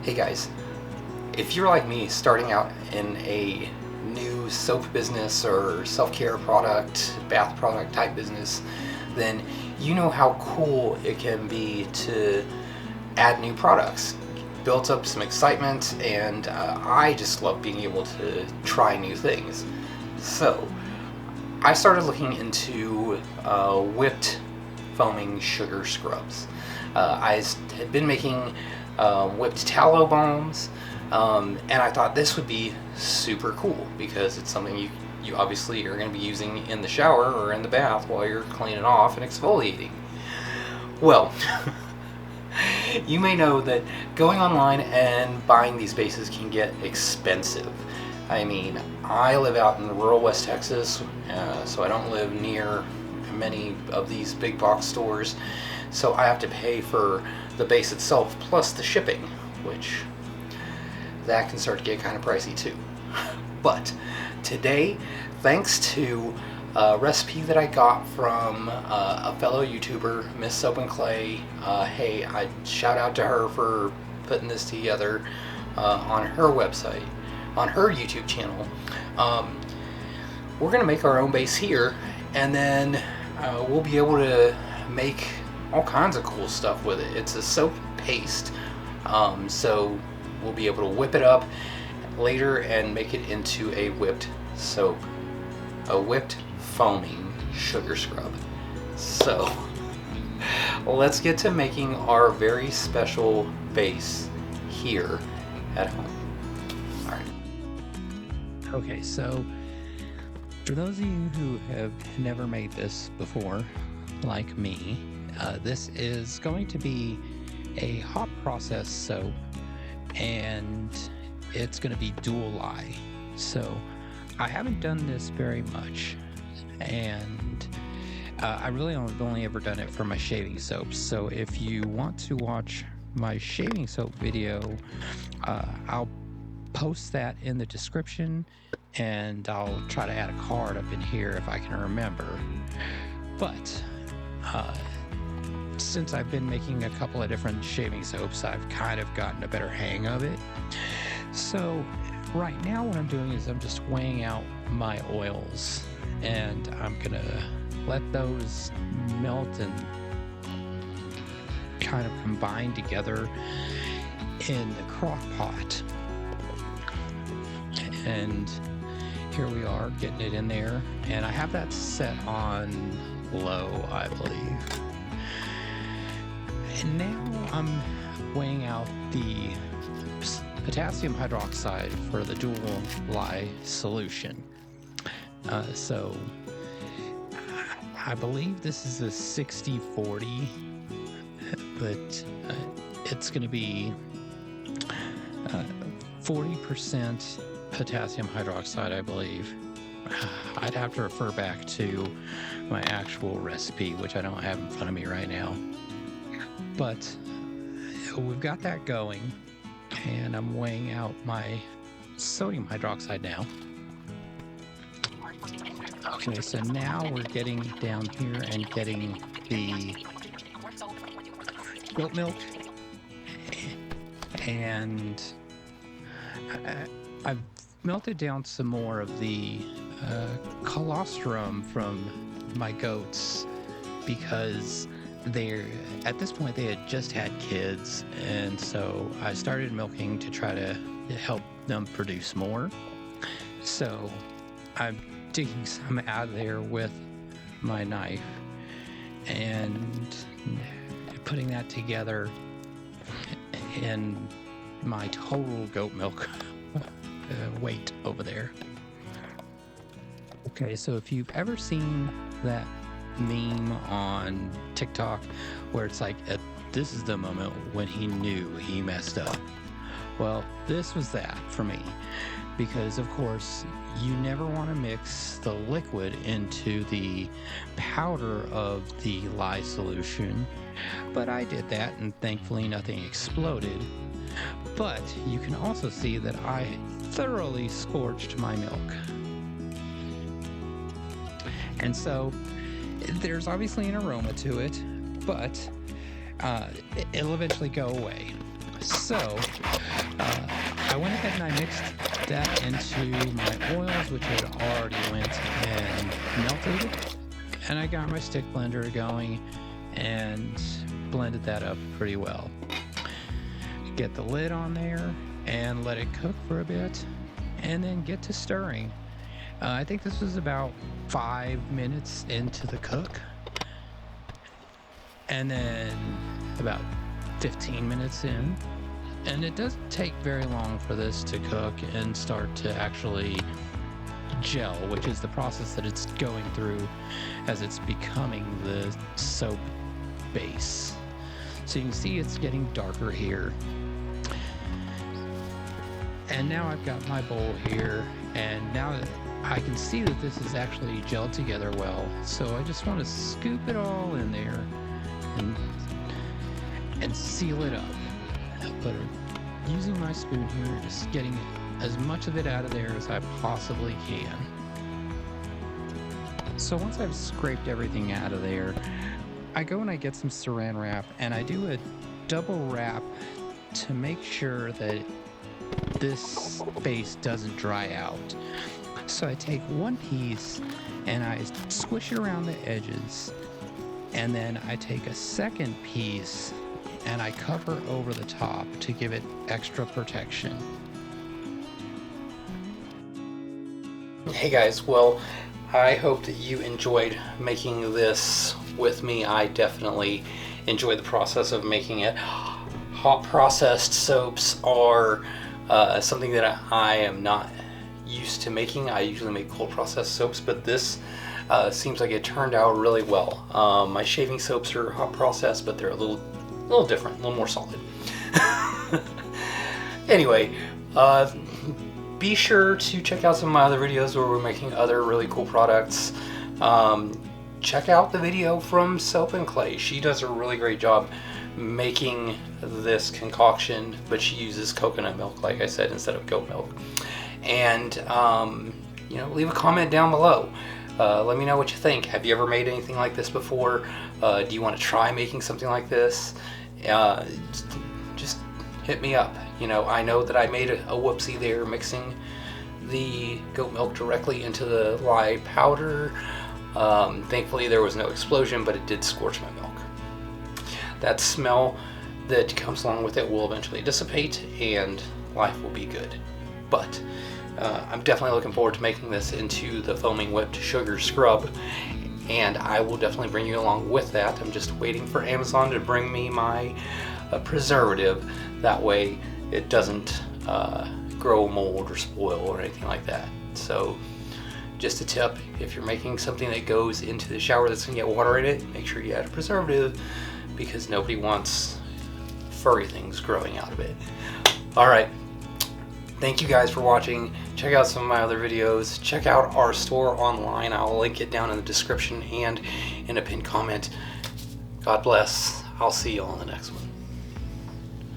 Hey guys, if you're like me starting out in a new soap business or self-care product, bath product type business, then you know how cool it can be to add new products. Builds up some excitement, and I just love being able to try new things. So I started looking into whipped foaming sugar scrubs. I had been making whipped tallow balms, and I thought this would be super cool because it's something you obviously are going to be using in the shower or in the bath while you're cleaning off and exfoliating. Well, you may know that going online and buying these bases can get expensive. I mean, I live out in rural West Texas, so I don't live near many of these big box stores, so I have to pay for the base itself plus the shipping, which that can start to get kind of pricey too. But today, thanks to a recipe that I got from a fellow YouTuber, Miss Soap and Clay, hey, I shout out to her for putting this together on her website, on her YouTube channel. We're gonna make our own base here, and then we'll be able to make all kinds of cool stuff with it. It's a soap paste, so we'll be able to whip it up later and make it into a whipped soap, a whipped foaming sugar scrub. So let's get to making our very special base here at home. All right. Okay, so for those of you who have never made this before, like me, this is going to be a hot process soap, and it's going to be dual lye. So I haven't done this very much, and I really have only ever done it for my shaving soaps. So if you want to watch my shaving soap video, I'll post that in the description, and I'll try to add a card up in here if I can remember. But since I've been making a couple of different shaving soaps, I've kind of gotten a better hang of it. So right now what I'm doing is I'm just weighing out my oils, and I'm gonna let those melt and kind of combine together in the crock pot. And here we are getting it in there, and I have that set on low, I believe. And now I'm weighing out the potassium hydroxide for the dual lye solution. So I believe this is a 60-40, but it's going to be 40% potassium hydroxide, I believe. I'd have to refer back to my actual recipe, which I don't have in front of me right now. But we've got that going, and I'm weighing out my sodium hydroxide now. Okay, so now we're getting down here and getting the goat milk, and I've melted down some more of the colostrum from my goats, because at this point they had just had kids, and so I started milking to try to help them produce more. So I'm digging some out of there with my knife and putting that together in my total goat milk weight over there. Okay, so if you've ever seen that meme on TikTok where it's like, this is the moment when he knew he messed up. Well, this was that for me, because of course you never want to mix the liquid into the powder of the lye solution, but I did that, and thankfully nothing exploded. But you can also see that I thoroughly scorched my milk. And so there's obviously an aroma to it, but it'll eventually go away. So I went ahead and I mixed that into my oils, which had already went and melted, and I got my stick blender going and blended that up pretty well. Get the lid on there and let it cook for a bit, and then get to stirring. I think this was about 5 minutes into the cook, and then about 15 minutes in, and it doesn't take very long for this to cook and start to actually gel, which is the process that it's going through as it's becoming the soap base. So you can see it's getting darker here. And now I've got my bowl here, and now I can see that this is actually gelled together well. So I just want to scoop it all in there and seal it up. But using my spoon here, just getting as much of it out of there as I possibly can. So once I've scraped everything out of there, I go and I get some saran wrap, and I do a double wrap to make sure that this base doesn't dry out. So I take one piece and I squish it around the edges, and then I take a second piece and I cover over the top to give it extra protection. Hey guys, well, I hope that you enjoyed making this with me. I definitely enjoy the process of making it. Hot processed soaps are something that I am not used to making. I usually make cold processed soaps, but this seems like it turned out really well. My shaving soaps are hot processed, but they're a little different, a little more solid. Anyway, be sure to check out some of my other videos where we're making other really cool products. Check out the video from Soap and Clay. She does a really great job making this concoction, but she uses coconut milk, like I said, instead of goat milk. And leave a comment down below. Let me know what you think. Have you ever made anything like this before? Do you want to try making something like this? Just hit me up. I know that I made a whoopsie there mixing the goat milk directly into the lye powder. Thankfully there was no explosion, but it did scorch my milk. That smell that comes along with it will eventually dissipate and life will be good. But I'm definitely looking forward to making this into the foaming whipped sugar scrub, and I will definitely bring you along with that. I'm just waiting for Amazon to bring me my preservative. That way it doesn't grow mold or spoil or anything like that. So just a tip, if you're making something that goes into the shower that's going to get water in it, make sure you add a preservative, because nobody wants furry things growing out of it. Alright, thank you guys for watching. Check out some of my other videos. Check out our store online. I'll link it down in the description and in a pinned comment. God bless. I'll see you all in the next one.